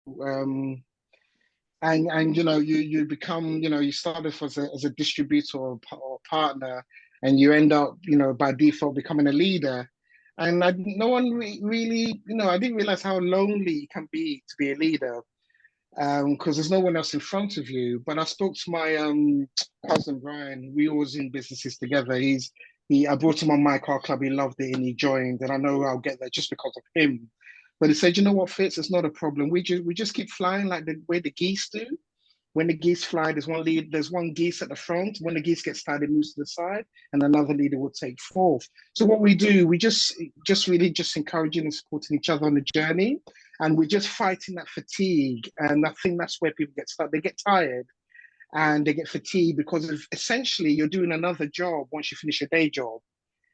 um, and you become, you start off as a distributor or partner, and you end up, by default becoming a leader. And no one really, I didn't realize how lonely it can be to be a leader, because there's no one else in front of you. But I spoke to my cousin Brian. We always in businesses together. I brought him on MyCarClub. He loved it and he joined. And I know I'll get there just because of him. But he said, you know what, Fitz, it's not a problem. We just keep flying like the way the geese do. When the geese fly, there's one geese at the front. When the geese get started, it moves to the side, and another leader will take fourth. So what we do, we just really just encouraging and supporting each other on the journey, and we're just fighting that fatigue. And I think that's where people get stuck. They get tired and they get fatigued because essentially you're doing another job once you finish your day job,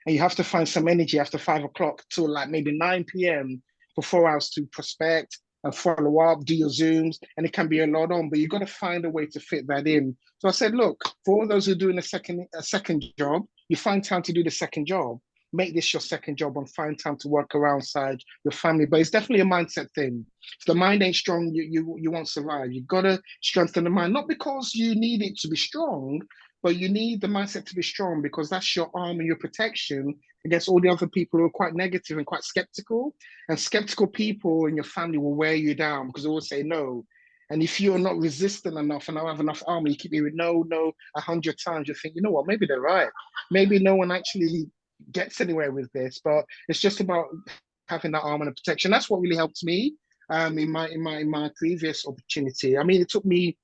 and you have to find some energy after 5 o'clock till like maybe 9 p.m. for 4 hours to prospect and follow up, do your Zooms, and it can be a lot on, but you've got to find a way to fit that in. So I said, look, for all those who are doing a second job, you find time to do the second job. Make this your second job and find time to work alongside your family. But it's definitely a mindset thing. If the mind ain't strong, you won't survive. You've got to strengthen the mind, not because you need it to be strong, but you need the mindset to be strong because that's your arm and your protection against all the other people who are quite negative and quite skeptical. And skeptical people in your family will wear you down because they always say no. And if you're not resistant enough and don't have enough armor, you keep hearing no, no 100 times, you think, you know what, maybe they're right. Maybe no one actually gets anywhere with this, but it's just about having that armor and protection. That's what really helped me in my previous opportunity. I mean, it took me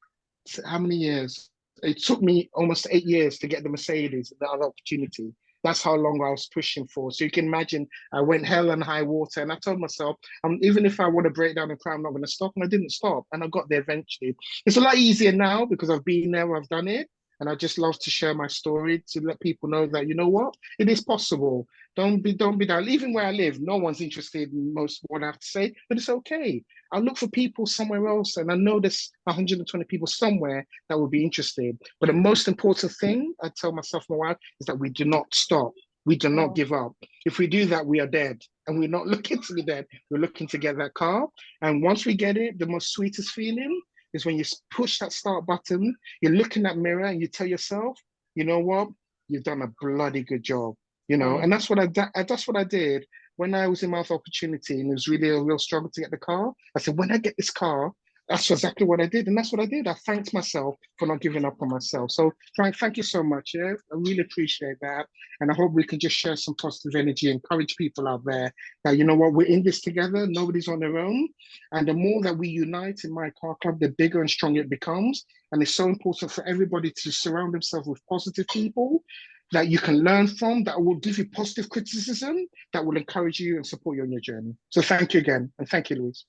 how many years? It took me almost 8 years to get the Mercedes, the other opportunity. That's how long I was pushing for. So you can imagine I went hell and high water. And I told myself, even if I want to break down and cry, I'm not going to stop. And I didn't stop. And I got there eventually. It's a lot easier now because I've been there, I've done it. And I just love to share my story to let people know that, you know what, it is possible. Don't be down. Even where I live, no one's interested in most of what I have to say, but it's okay. I'll look for people somewhere else, and I know there's 120 people somewhere that will be interested. But the most important thing I tell myself and my wife is that we do not stop. We do not give up. If we do that, we are dead. And we're not looking to be dead. We're looking to get that car. And once we get it, the most sweetest feeling is when you push that start button, you look in that mirror and you tell yourself, you know what? You've done a bloody good job. And that's what I did when I was in my opportunity and it was really a real struggle to get the car. I said, when I get this car, that's exactly what I did. And that's what I did. I thanked myself for not giving up on myself. So Frank, thank you so much. Yeah, I really appreciate that. And I hope we can just share some positive energy, encourage people out there that, you know what, we're in this together. Nobody's on their own. And the more that we unite in MyCarClub, the bigger and stronger it becomes. And it's so important for everybody to surround themselves with positive people that you can learn from, that will give you positive criticism, that will encourage you and support you on your journey. So thank you again. And thank you, Louise.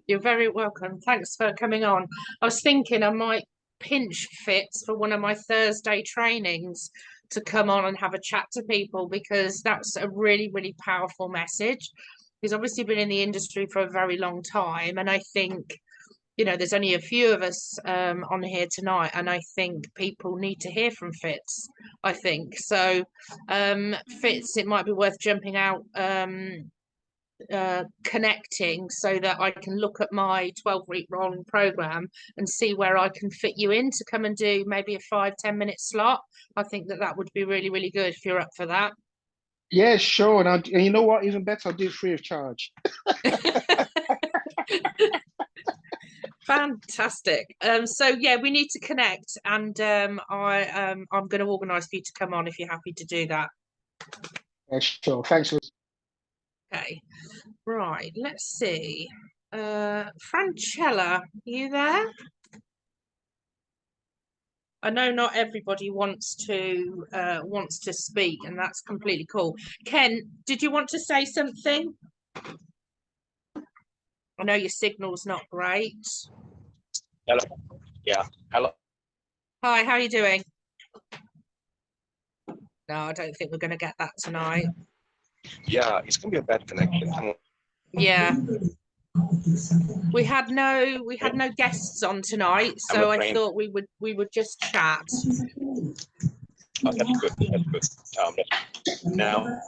You're very welcome. Thanks for coming on. I was thinking I might pinch Fitz for one of my Thursday trainings to come on and have a chat to people, because that's a really, really powerful message. He's obviously been in the industry for a very long time. And I think, there's only a few of us on here tonight, and I think people need to hear from Fitz, I think. So Fitz, it might be worth jumping out, connecting so that I can look at my 12-week rolling program and see where I can fit you in to come and do maybe a 5-10 minute slot. I think that would be really, really good if you're up for that. Yeah, sure. And you know what, even better, I'll do it free of charge. Fantastic. So yeah, we need to connect, and I'm going to organise for you to come on if you're happy to do that. Yeah, sure. Thanks. Okay, right, let's see. Francella, you there? I know not everybody wants to speak, and that's completely cool. Ken, did you want to say something? I know your signal's not great. Hello. Yeah. Hello. Hi, how are you doing? No, I don't think we're going to get that tonight. Yeah, it's going to be a bad connection. Yeah. We had no guests on tonight, so I thought we would just chat. Oh, that's good. That's good. Now.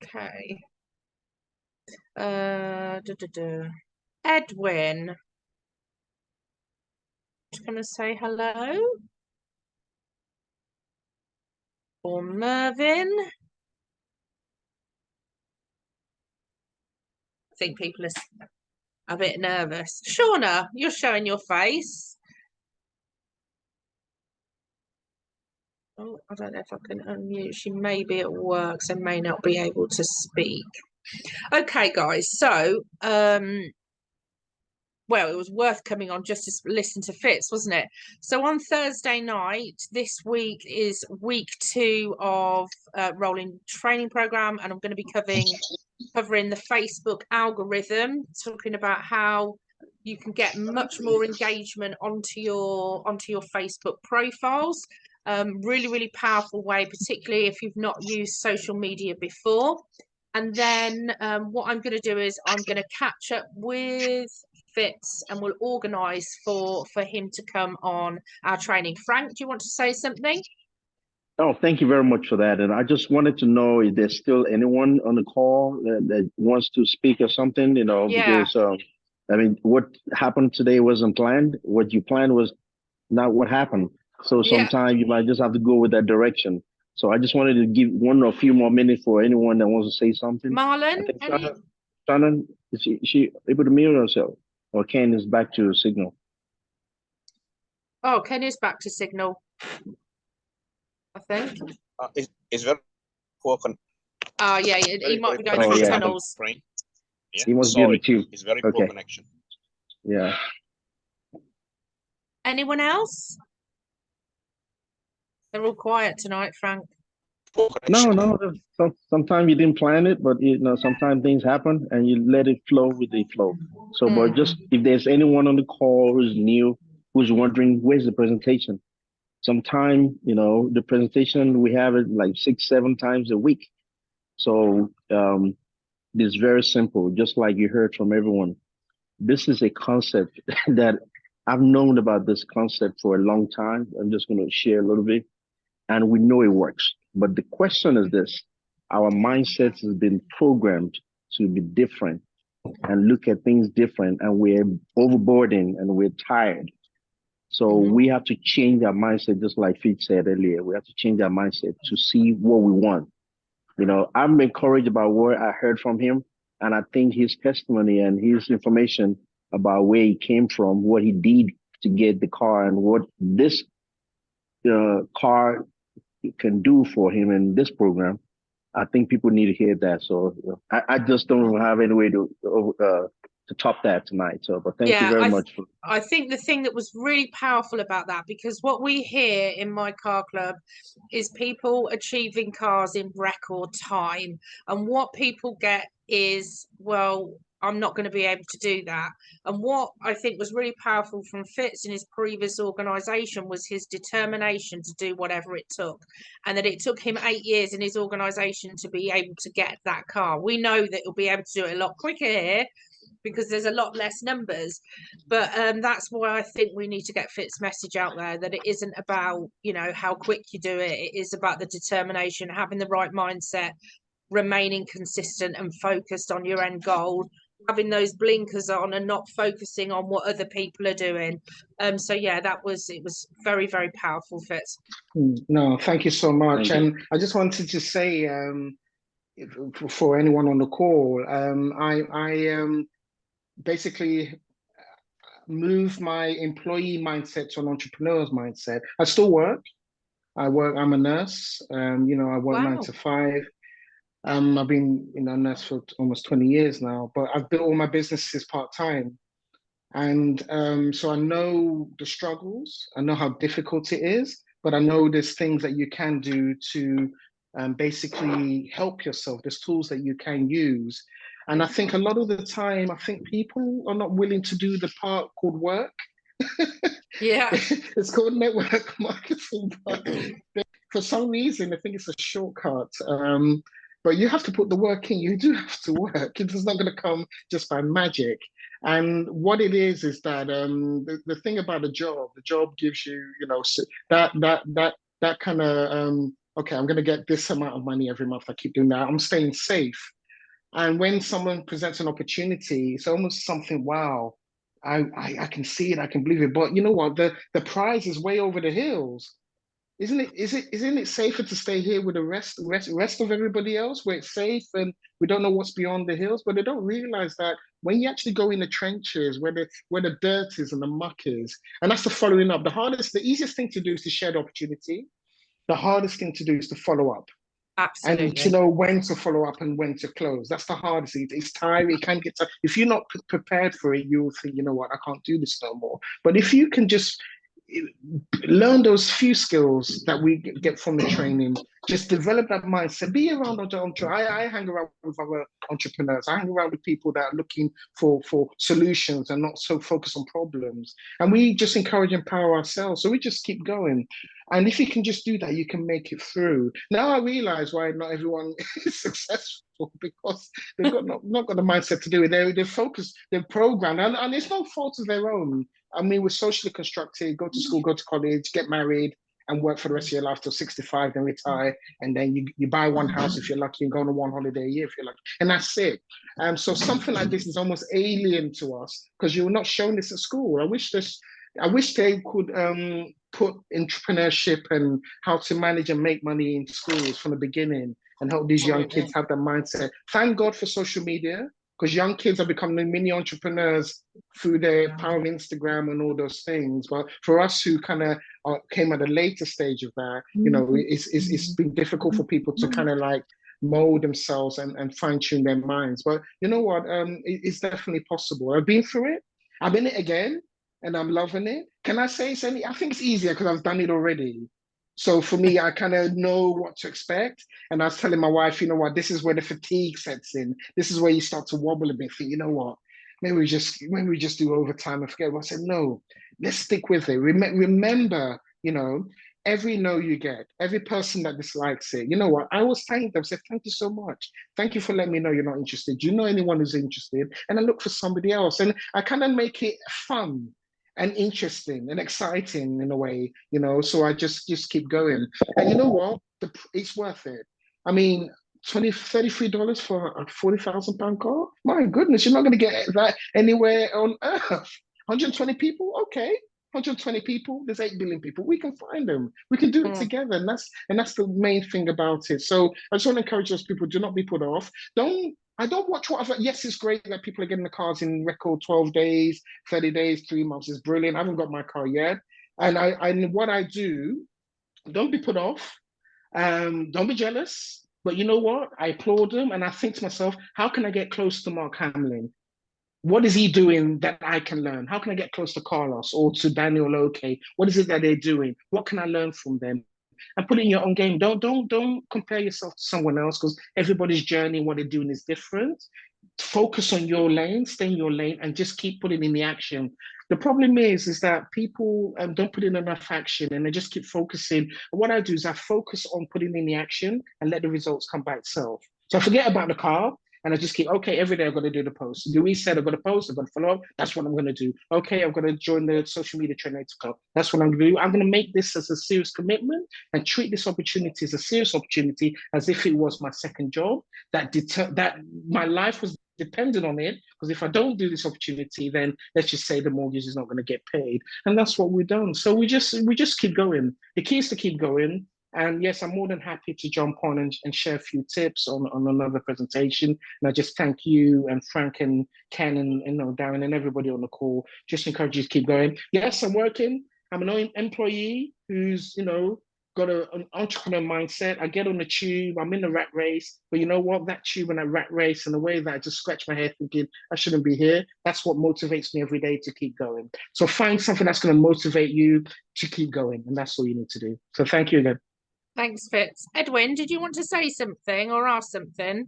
Okay. Edwin. Just going to say hello. Or Mervyn. I think people are a bit nervous. Shauna, you're showing your face. Oh, I don't know if I can unmute. She may be at work, so may not be able to speak. Okay, guys. So, well, it was worth coming on just to listen to Fitz, wasn't it? So on Thursday night, this week is week 2 of rolling training program, and I'm going to be covering the Facebook algorithm, talking about how you can get much more engagement onto your Facebook profiles. Really, really powerful way, particularly if you've not used social media before. And then what I'm going to do is I'm going to catch up with Fitz and we'll organise for him to come on our training. Frank, do you want to say something? Oh, thank you very much for that. And I just wanted to know if there's still anyone on the call that wants to speak or something, Yeah. because I mean, what happened today wasn't planned. What you planned was not what happened. So sometimes you might just have to go with that direction. So I just wanted to give one or a few more minutes for anyone that wants to say something. Marlon, Shannon, is she able to mute herself? Or Ken is back to signal? Oh, Ken is back to signal, I think. It's very poor. Oh, yeah, he might be going through tunnels. Yeah, he must be on the queue. It's very poor connection. Yeah. Anyone else? They're all quiet tonight, Frank. No. Sometimes you didn't plan it, but sometimes things happen and you let it flow with the flow. So, but just if there's anyone on the call who's new, who's wondering where's the presentation, sometime the presentation we have it like 6-7 times a week. So it's very simple, just like you heard from everyone. This is a concept that I've known about this concept for a long time. I'm just going to share a little bit, and we know it works. But the question is this: our mindset has been programmed to be different and look at things different, and we're overboarding and we're tired. So we have to change our mindset, just like Fitz said earlier. We have to change our mindset to see what we want. I'm encouraged about what I heard from him, and I think his testimony and his information about where he came from, what he did to get the car, and what this car can do for him in this program. I think people need to hear that. So I just don't have any way to top that tonight. So, but thank you very much. I think the thing that was really powerful about that, because what we hear in MyCarClub is people achieving cars in record time. And what people get is, well, I'm not going to be able to do that. And what I think was really powerful from Fitz in his previous organisation was his determination to do whatever it took. And that it took him 8 years in his organisation to be able to get that car. We know that he'll be able to do it a lot quicker here, because there's a lot less numbers, but that's why I think we need to get Fit's message out there, that it isn't about how quick you do it. It is about the determination, having the right mindset, remaining consistent and focused on your end goal, having those blinkers on and not focusing on what other people are doing. So yeah, it was very, very powerful, Fitz. No, thank you so much. And I just wanted to say, for anyone on the call, I basically move my employee mindset to an entrepreneur's mindset. I still work. I'm a nurse. I work 9 to 5. I've been a nurse for almost 20 years now, but I've built all my businesses part-time. And so I know the struggles, I know how difficult it is, but I know there's things that you can do to basically help yourself. There's tools that you can use. And I think a lot of the time, I think people are not willing to do the part called work. Yeah. It's called network marketing. But for some reason, I think it's a shortcut. But you have to put the work in. You do have to work. It's not going to come just by magic. And what it is that the thing about the job gives you, that kind of, okay, I'm going to get this amount of money every month. I keep doing that. I'm staying safe. And when someone presents an opportunity, it's almost something, wow, I can see it, I can believe it. But you know what? The prize is way over the hills. Isn't it safer to stay here with the rest of everybody else where it's safe and we don't know what's beyond the hills? But they don't realize that when you actually go in the trenches where the dirt is and the muck is, and that's the following up. The easiest thing to do is to share the opportunity. The hardest thing to do is to follow up and to Absolutely. know when to follow up and when to close. That's the hardest thing. It's tiring. It can get tired. If you're not prepared for it, you'll think, you know what, I can't do this no more. But if you can just learn those few skills that we get from the training, just develop that mindset, be around other entrepreneurs. I hang around with other entrepreneurs. I hang around with people that are looking for solutions and not so focused on problems. And we just encourage and empower ourselves. So we just keep going. And if you can just do that, you can make it through. Now I realize why not everyone is successful, because they've got not got the mindset to do it. They're focused, they're programmed, and it's no fault of their own. I mean, we're socially constructed, go to school, go to college, get married, and work for the rest of your life till 65, then retire. And then you buy one house if you're lucky and go on one holiday a year if you're lucky. And that's it. So something like this is almost alien to us because you're not shown this at school. I wish they could put entrepreneurship and how to manage and make money in schools from the beginning and help these young kids have that mindset. Thank God for social media, because young kids are becoming mini entrepreneurs through their power of Instagram and all those things. But for us who kind of came at a later stage of that, you know, it's been difficult for people to kind of like mold themselves and fine tune their minds. But you know what? It's definitely possible. I've been through it. I'm in it again, and I'm loving it. Can I say something? I think it's easier because I've done it already. So for me, I kind of know what to expect. And I was telling my wife, you know what, this is where the fatigue sets in. This is where you start to wobble a bit. Think, you know what, maybe we just do overtime and forget. Well, I said, no, let's stick with it. Remember, you know, every no you get, every person that dislikes it, you know what, I always thank them, say, thank you so much. Thank you for letting me know you're not interested. Do you know anyone who's interested? And I look for somebody else. And I kind of make it fun and interesting and exciting in a way, you know. So I just keep going. And you know what? It's worth it. I mean, $33 for a £40,000 car? My goodness, you're not going to get that anywhere on earth. 120 people? Okay. 120 people, there's 8 billion people. We can find them. We can do it together. And that's the main thing about it. So I just want to encourage those people, do not be put off. I don't watch whatever. Yes, it's great that people are getting the cars in record 12 days, 30 days, 3 months. It's brilliant. I haven't got my car yet. And what I do, don't be put off. Don't be jealous. But you know what? I applaud them and I think to myself, how can I get close to Mark Hamlin? What is he doing that I can learn? How can I get close to Carlos or to Daniel Oke? What is it that they're doing? What can I learn from them? And put it in your own game. Don't compare yourself to someone else, because everybody's journey and what they're doing is different. Focus on your lane, stay in your lane, and just keep putting in the action. The problem is that people don't put in enough action and they just keep focusing. And what I do is I focus on putting in the action and let the results come by itself. So I forget about the car. And I just keep, okay, every day I've got to do the post. Louise said I've got to post, I've got to follow up. That's what I'm going to do. Okay, I've got to join the social media Trainator Club. That's what I'm going to do. I'm going to make this as a serious commitment and treat this opportunity as a serious opportunity, as if it was my second job, that my life was dependent on it. Because if I don't do this opportunity, then let's just say the mortgage is not going to get paid. And that's what we've done. So we just keep going. The key is to keep going. And yes, I'm more than happy to jump on and share a few tips on another presentation. And I just thank you and Frank and Ken and you know, Darren and everybody on the call. Just encourage you to keep going. Yes, I'm working. I'm an employee who's, you know, got an entrepreneur mindset. I get on the tube. I'm in the rat race. But you know what? That tube and that rat race and the way that I just scratch my head thinking I shouldn't be here, that's what motivates me every day to keep going. So find something that's going to motivate you to keep going. And that's all you need to do. So thank you again. Thanks, Fitz. Edwin, did you want to say something or ask something?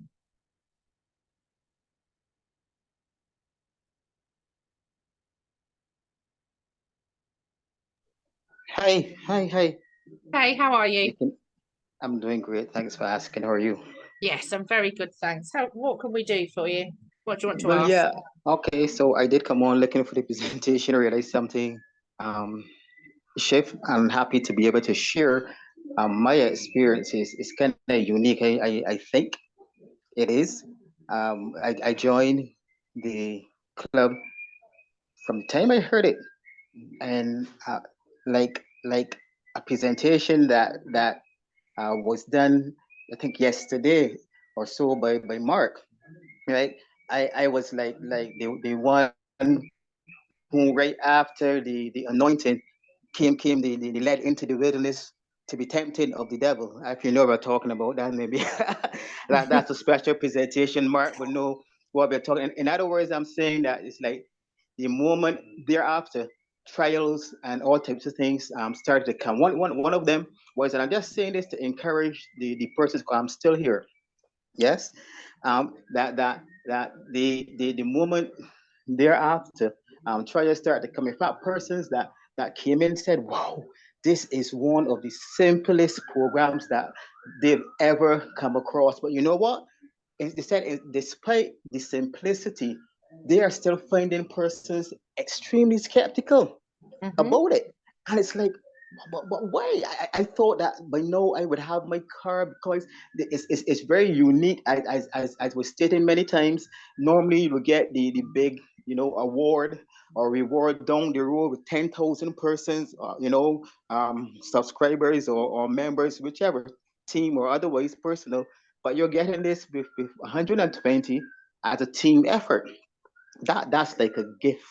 Hi. Hey, how are you? I'm doing great. Thanks for asking. How are you? Yes, I'm very good, thanks. What can we do for you? What do you want to Well, ask? yeah. Okay, so I did come on looking for the presentation, realized something. Chef, I'm happy to be able to share my experiences. It's kind of unique. I think it is. I joined the club from the time I heard it, and like a presentation that was done, I think yesterday or so by Mark, right? I was like the one who right after the anointing came the led into the wilderness to be tempted of the devil. If you know what we're talking about, that maybe that's a special presentation, Mark, but know what we're talking. In other words, I'm saying that it's like the moment thereafter, trials and all types of things started to come. One of them was, and I'm just saying this to encourage the persons, because I'm still here. Yes, that the moment thereafter, trials started to come. In fact, persons that came in said, "Wow, this is one of the simplest programs that they've ever come across." But you know what? They said, despite the simplicity, they are still finding persons extremely skeptical about it. And it's like, but why? I thought that by now I would have my car, because it's very unique. As was stated many times, normally you will get the big, award or reward down the road with 10,000 persons, subscribers or members, whichever team or otherwise personal. But you're getting this with 120 as a team effort. That's like a gift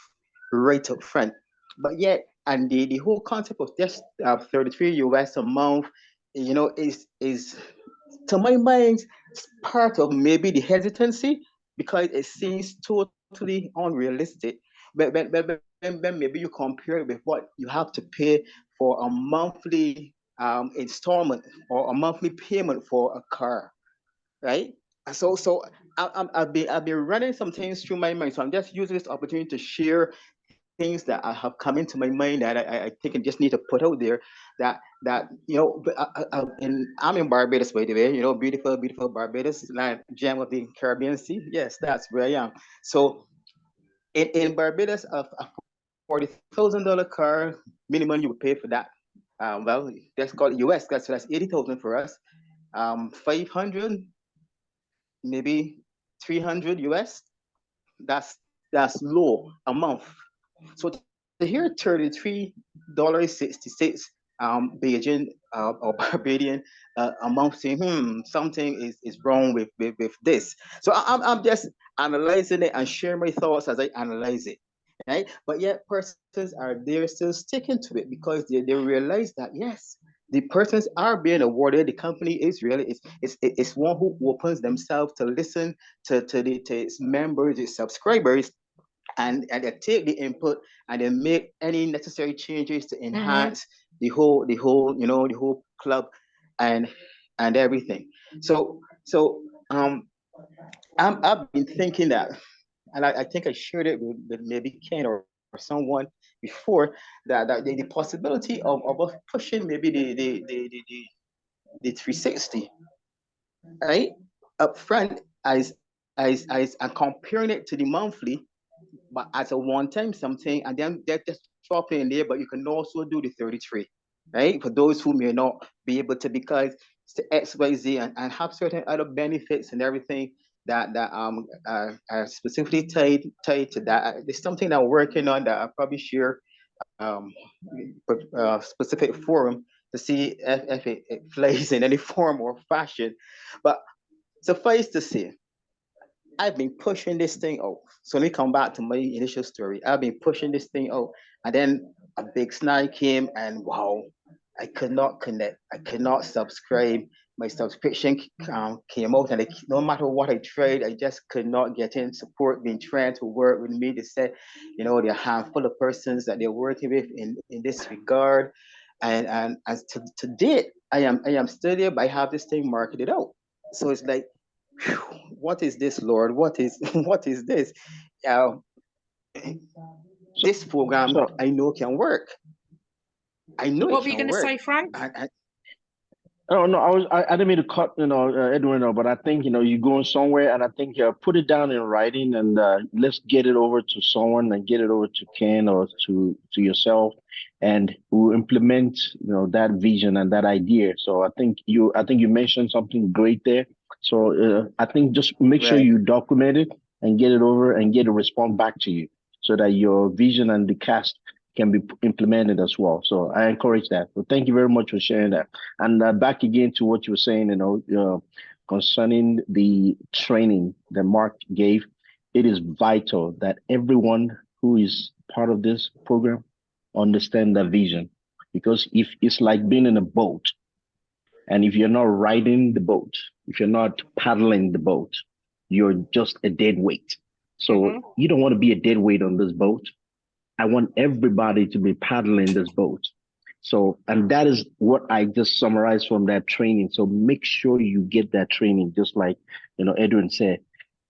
right up front. But yet, and the whole concept of just 33 US a month, is to my mind part of maybe the hesitancy, because it seems totally unrealistic. But maybe you compare it with what you have to pay for a monthly installment or a monthly payment for a car, right? So I've been running some things through my mind. So I'm just using this opportunity to share things that I have come into my mind that I think I just need to put out there. I'm in Barbados, by the way. Beautiful Barbados, like gem of the Caribbean Sea. Yes, that's where I am. So in Barbados, a $40,000 car minimum you would pay for that. Well, let's call it US. That's 80,000 for us. 500, maybe 300 US. That's low a month. So to hear $33.66 Beijing or Barbadian a month, saying, something is wrong with this. So I'm just analyzing it and sharing my thoughts as I analyze it. Right? But yet persons are there still sticking to it, because they realize that yes, the persons are being awarded. The company is really it's one who opens themselves to listen to its members, its subscribers, and they take the input and they make any necessary changes to enhance the whole the whole club and everything. So I've been thinking that, and I think I shared it with maybe Ken or someone before, that the possibility of us pushing maybe the 360, right, up front, as and comparing it to the monthly, but as a one-time something, and then they're just dropping in there. But you can also do the 33, right? For those who may not be able to, because it's the XYZ and have certain other benefits and everything that are specifically tied to that. There's something I'm working on that I'll probably share um specific forum to see if it plays in any form or fashion. But suffice to say, I've been pushing this thing out. So let me come back to my initial story. I've been pushing this thing out, and then a big snag came, and wow, I could not connect. I could not subscribe. My subscription came out, and no matter what I tried, I just could not get in. Support been trying to work with me. They said, there are a handful of persons that they're working with in this regard, and as to date, I am still there, but I have this thing marketed out. So it's like, what is this, Lord? What is what is this? This program I know can work. I know What it were you can going to work. say, Frank? Oh no, I didn't mean to cut, Edwin, but I think you're going somewhere, and I think put it down in writing, and let's get it over to someone, and get it over to Ken or to yourself, and we'll implement that vision and that idea. So I think you mentioned something great there, So I think just make sure Right. you document it and get it over and get a response back to you so that your vision and the cast can be implemented as well. So I encourage that. So thank you very much for sharing that. And back again to what you were saying, concerning the training that Mark gave, it is vital that everyone who is part of this program understand that vision. Because if it's like being in a boat, and if you're not riding the boat, if you're not paddling the boat, you're just a dead weight. So you don't want to be a dead weight on this boat. I want everybody to be paddling this boat. So, and that is what I just summarized from that training. So make sure you get that training, just like, Edwin said,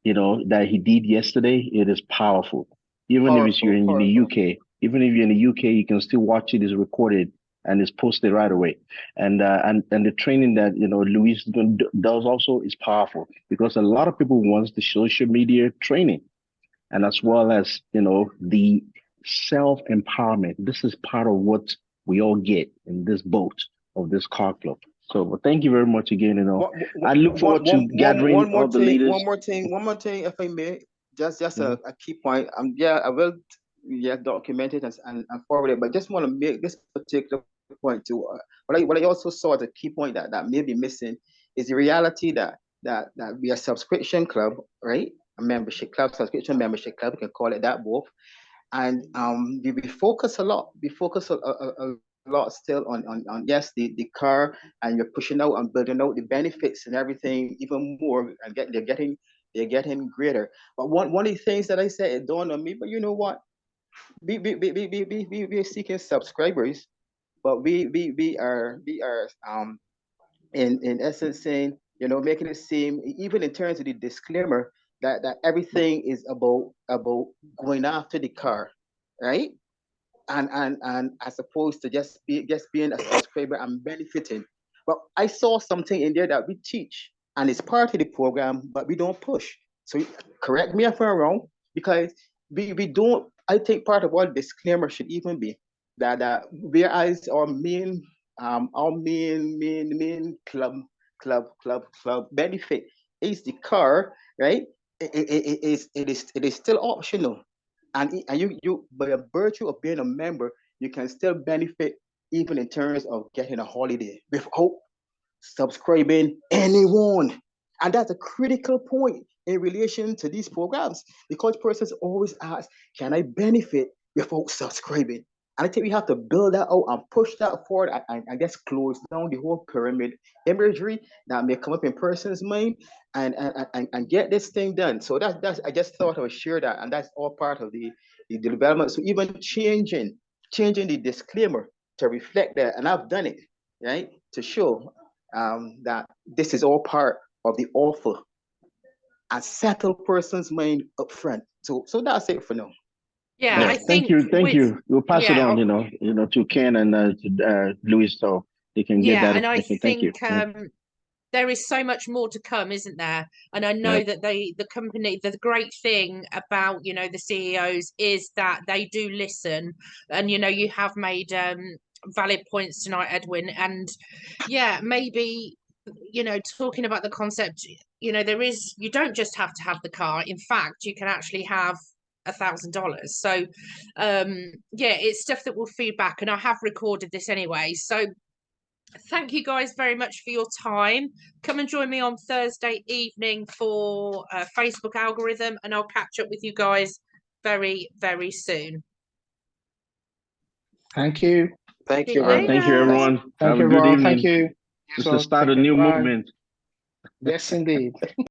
that he did yesterday. It is powerful. Even if you're in the UK, even if you're in the UK, you can still watch it. It's recorded and it's posted right away. And the training that Louise does also is powerful, because a lot of people wants the social media training, and as well as the self-empowerment. This is part of what we all get in this boat of this car club. So well, thank you very much again. I look forward to gathering all the leaders. One more thing, if I may, just a key point. I will document it and forward it, but just want to make this particular point too. What I also saw as a key point that may be missing is the reality that we are a subscription club, right? A membership club, subscription membership club, we can call it that both. And we focus a lot. We focus a lot still on yes, the car, and you're pushing out and building out the benefits and everything even more, and they're getting greater. But one of the things that I said, it dawned on me, but you know what? We are seeking subscribers, but we are in essence saying, making it seem, even in terms of the disclaimer, that everything is about going after the car, right? And as opposed to just being a subscriber and benefiting. But I saw something in there that we teach, and it's part of the program, but we don't push. So correct me if I'm wrong, because we don't. I think part of our disclaimer should even be that whereas our main club benefit is the car, right? It is still optional, and you by a virtue of being a member, you can still benefit even in terms of getting a holiday without subscribing anyone. And that's a critical point in relation to these programs, because persons always ask, can I benefit without subscribing? And I think we have to build that out and push that forward, and I guess close down the whole pyramid imagery that may come up in person's mind, and get this thing done. So that's I just thought I would share that, and that's all part of the development. So even changing the disclaimer to reflect that, and I've done it, right, to show that this is all part of the offer and settle person's mind up front. So that's it for now. Yeah, I think thank you. We'll pass it on, to Ken and to Louise, so they can get that. And I Thank you. There is so much more to come, isn't there? And I know that the company, the great thing about the CEOs is that they do listen, and you have made valid points tonight, Edwin. And maybe talking about the concept, you don't just have to have the car. In fact, you can actually have $1,000. So it's stuff that will feed back, and I have recorded this anyway. So thank you guys very much for your time. Come and join me on Thursday evening for Facebook algorithm, and I'll catch up with you guys very, very soon. Thank you. Thank you. Thank you, everyone. Thank Have you, a good everyone. evening. Thank you. It's the start of a new movement. Yes, indeed.